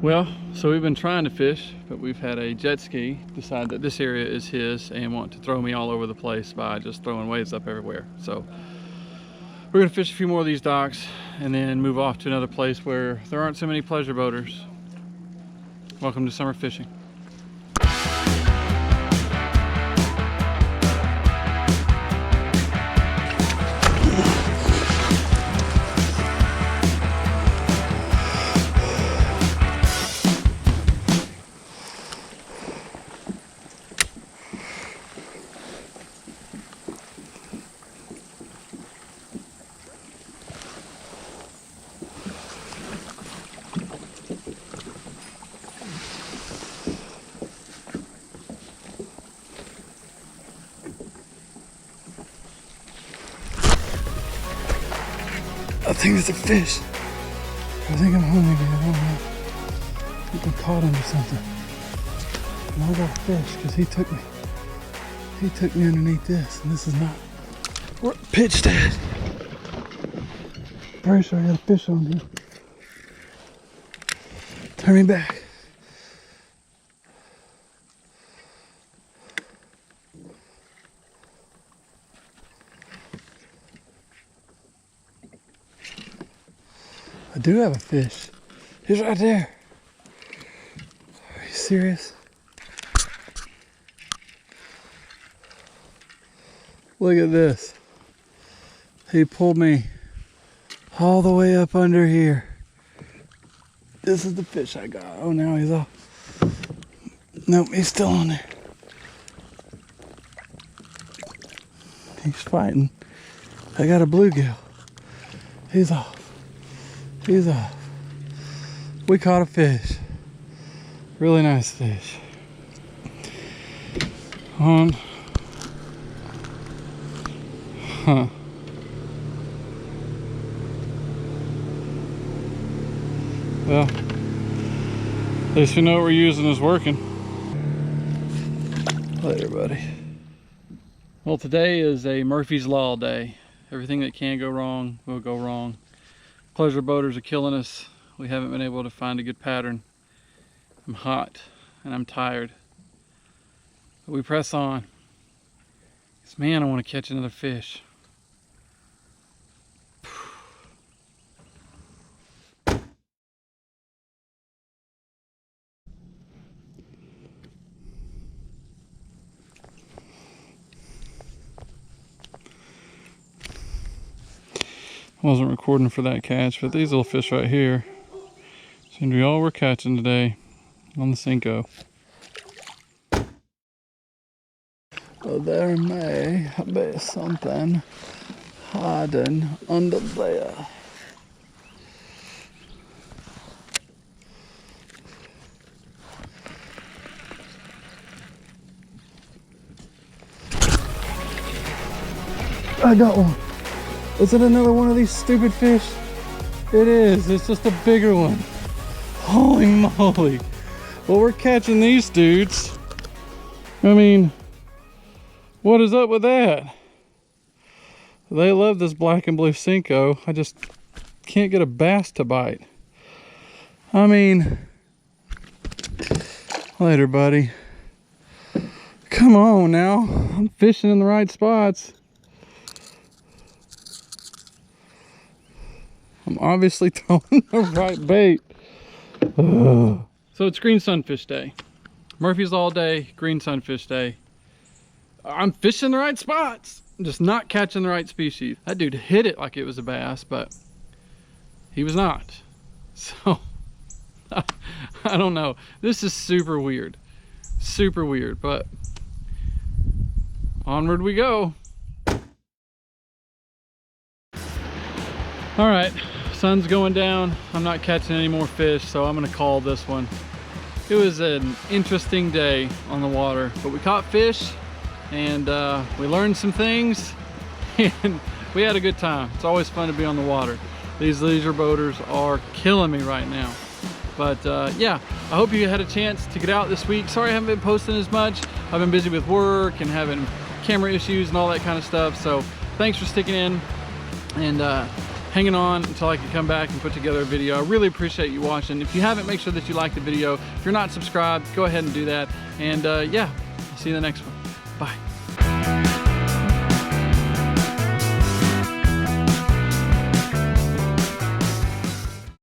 Well, so we've been trying to fish, but we've had a jet ski decide that this area is his and want to throw me all over the place by just throwing waves up everywhere. So we're gonna fish a few more of these docks and then move off to another place where there aren't so many pleasure boaters. Welcome to summer fishing. I think it's a fish. I think I'm home again. I don't know. I think I caught him or something. And I got a fish because he took me underneath this, and this is not where I pitched at. Pretty sure I got a fish on here. Turn me back. I do have a fish. He's right there. Are you serious? Look at this. He pulled me all the way up under here. This is the fish I got. Oh, now he's off. Nope, he's still on there. He's fighting. I got a bluegill. He's off. He's off. We caught a fish. Really nice fish. On. Huh. Well, at least we know what we're using is working. Later, buddy. Well, today is a Murphy's Law day. Everything that can go wrong will go wrong. Pleasure boaters are killing us. We haven't been able to find a good pattern. I'm hot and I'm tired. But we press on. 'Cause man, I want to catch another fish. I wasn't recording for that catch, but these little fish right here seem to be all we're catching today on the Cinco. Well, there may be something hiding under there. I got one. Is it another one of these stupid fish? It is. It's just a bigger one. Holy moly. Well, we're catching these dudes. I mean, what is up with that? They love this black and blue Cinco. I just can't get a bass to bite. I mean, later, buddy. Come on now. I'm fishing in the right spots. I'm obviously throwing the right bait. Ugh. So it's green sunfish day. Murphy's all day, green sunfish day. I'm fishing the right spots. I'm just not catching the right species. That dude hit it like it was a bass, but he was not. So, I don't know. This is super weird. Super weird, but onward we go. All right, sun's going down. I'm not catching any more fish, so I'm gonna call this one. It was an interesting day on the water, but we caught fish and we learned some things and we had a good time. It's always fun to be on the water. These leisure boaters are killing me right now. But yeah, I hope you had a chance to get out this week. Sorry I haven't been posting as much. I've been busy with work and having camera issues and all that kind of stuff. So thanks for sticking in. And hanging on until I can come back and put together a video. I really appreciate you watching. If you haven't, make sure that you like the video. If you're not subscribed, go ahead and do that. And yeah, I'll see you in the next one. Bye.